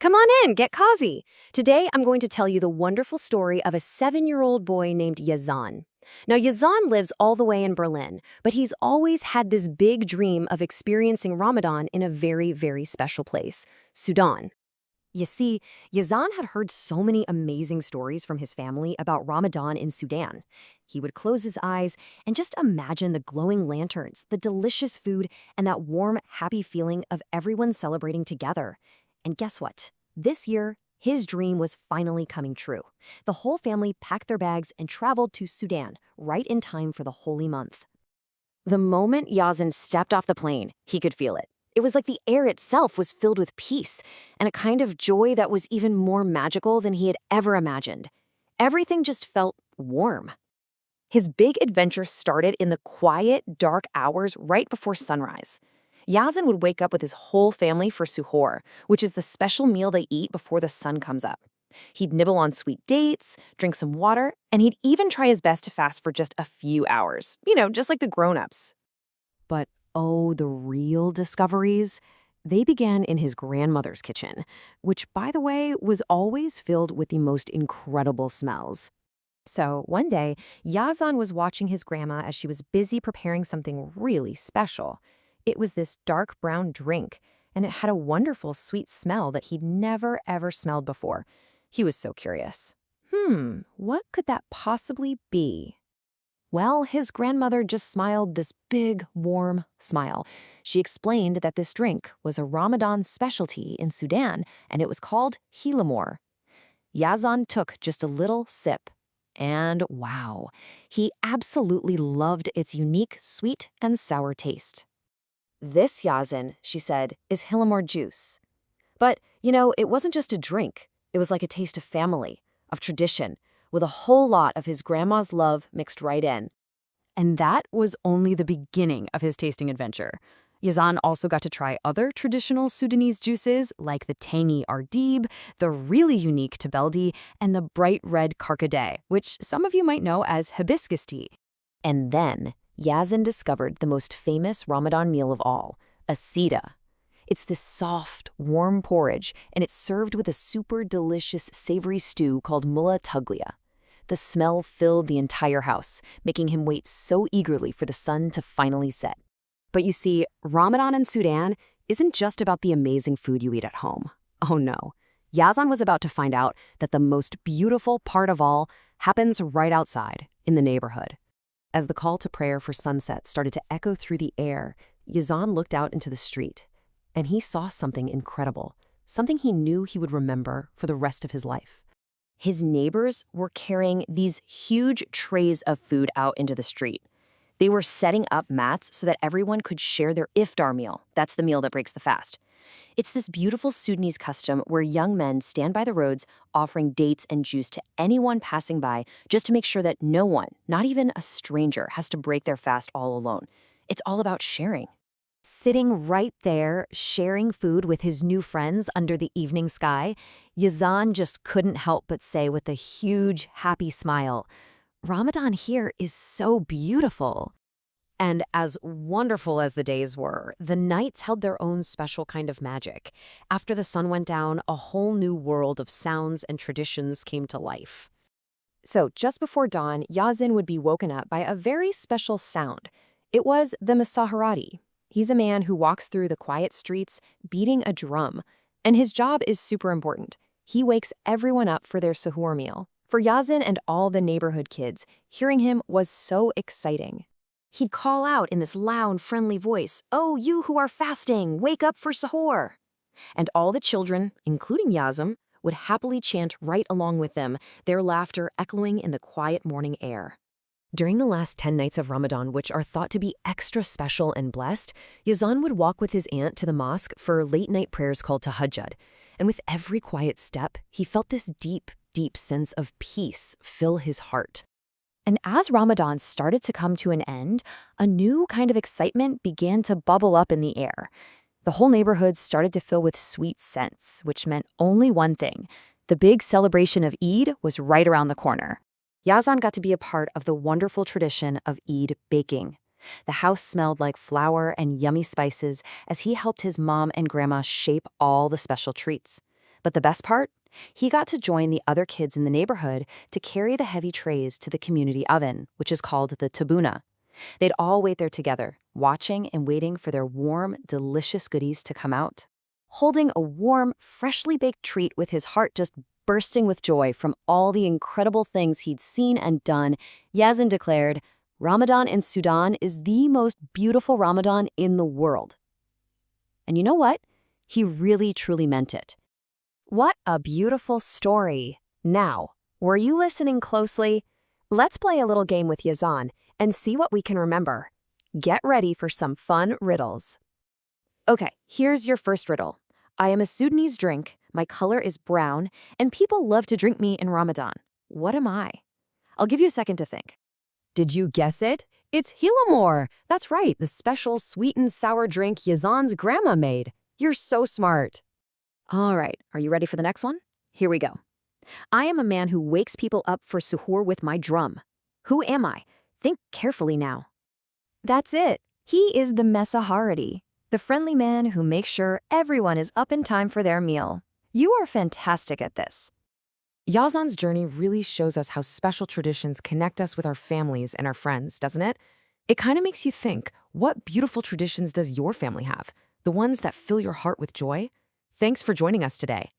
Come on in, get cozy. Today, I'm going to tell you the wonderful story of a 7-year-old boy named Yazan. Now, Yazan lives all the way in Berlin, but he's always had this big dream of experiencing Ramadan in a very, very special place, Sudan. You see, Yazan had heard so many amazing stories from his family about Ramadan in Sudan. He would close his eyes and just imagine the glowing lanterns, the delicious food, and that warm, happy feeling of everyone celebrating together. And guess what? This year, his dream was finally coming true. The whole family packed their bags and traveled to Sudan, right in time for the holy month. The moment Yazan stepped off the plane, he could feel it. It was like the air itself was filled with peace, and a kind of joy that was even more magical than he had ever imagined. Everything just felt warm. His big adventure started in the quiet, dark hours right before sunrise. Yazan would wake up with his whole family for suhoor, which is the special meal they eat before the sun comes up. He'd nibble on sweet dates, drink some water, and he'd even try his best to fast for just a few hours, just like the grown-ups. But oh, the real discoveries, they began in his grandmother's kitchen, which, by the way, was always filled with the most incredible smells. So one day, Yazan was watching his grandma as she was busy preparing something really special. It was this dark brown drink, and it had a wonderful sweet smell that he'd never, ever smelled before. He was so curious. What could that possibly be? Well, his grandmother just smiled this big, warm smile. She explained that this drink was a Ramadan specialty in Sudan, and it was called hilamor. Yazan took just a little sip, and wow, he absolutely loved its unique sweet and sour taste. This, Yazan, she said, is hilamor juice. But, it wasn't just a drink. It was like a taste of family, of tradition, with a whole lot of his grandma's love mixed right in. And that was only the beginning of his tasting adventure. Yazan also got to try other traditional Sudanese juices like the tangy ardib, the really unique tabeldi, and the bright red karkadeh, which some of you might know as hibiscus tea. And then Yazan discovered the most famous Ramadan meal of all, a sida. It's this soft, warm porridge, and it's served with a super delicious savory stew called mulla tuglia. The smell filled the entire house, making him wait so eagerly for the sun to finally set. But you see, Ramadan in Sudan isn't just about the amazing food you eat at home. Oh no. Yazan was about to find out that the most beautiful part of all happens right outside, in the neighborhood. As the call to prayer for sunset started to echo through the air, Yazan looked out into the street, and he saw something incredible, something he knew he would remember for the rest of his life. His neighbors were carrying these huge trays of food out into the street. They were setting up mats so that everyone could share their iftar meal. That's the meal that breaks the fast. It's this beautiful Sudanese custom where young men stand by the roads offering dates and juice to anyone passing by just to make sure that no one, not even a stranger, has to break their fast all alone. It's all about sharing. Sitting right there, sharing food with his new friends under the evening sky, Yazan just couldn't help but say with a huge, happy smile, "Ramadan here is so beautiful." And as wonderful as the days were, the nights held their own special kind of magic. After the sun went down, a whole new world of sounds and traditions came to life. So just before dawn, Yazan would be woken up by a very special sound. It was the Masaharati. He's a man who walks through the quiet streets beating a drum, and his job is super important. He wakes everyone up for their suhoor meal. For Yazan and all the neighborhood kids, hearing him was so exciting. He'd call out in this loud, friendly voice, "Oh, you who are fasting, wake up for suhoor!" And all the children, including Yazan, would happily chant right along with them, their laughter echoing in the quiet morning air. During the last 10 nights of Ramadan, which are thought to be extra special and blessed, Yazan would walk with his aunt to the mosque for late-night prayers called tahajjud. And with every quiet step, he felt this deep, deep sense of peace fill his heart. And as Ramadan started to come to an end, a new kind of excitement began to bubble up in the air. The whole neighborhood started to fill with sweet scents, which meant only one thing. The big celebration of Eid was right around the corner. Yazan got to be a part of the wonderful tradition of Eid baking. The house smelled like flour and yummy spices as he helped his mom and grandma shape all the special treats. But the best part? He got to join the other kids in the neighborhood to carry the heavy trays to the community oven, which is called the tabuna. They'd all wait there together, watching and waiting for their warm, delicious goodies to come out. Holding a warm, freshly baked treat with his heart just bursting with joy from all the incredible things he'd seen and done, Yazan declared, "Ramadan in Sudan is the most beautiful Ramadan in the world." And you know what? He really, truly meant it. What a beautiful story. Now, were you listening closely? Let's play a little game with Yazan and see what we can remember. Get ready for some fun riddles. Okay, here's your first riddle. I am a Sudanese drink, my color is brown, and people love to drink me in Ramadan. What am I? I'll give you a second to think. Did you guess it? It's Hilamor. That's right, the special sweet and sour drink Yazan's grandma made. You're so smart. All right, are you ready for the next one? Here we go. I am a man who wakes people up for suhoor with my drum. Who am I? Think carefully now. That's it. He is the Mesaharati, the friendly man who makes sure everyone is up in time for their meal. You are fantastic at this. Yazan's journey really shows us how special traditions connect us with our families and our friends, doesn't it? It kind of makes you think, what beautiful traditions does your family have? The ones that fill your heart with joy? Thanks for joining us today.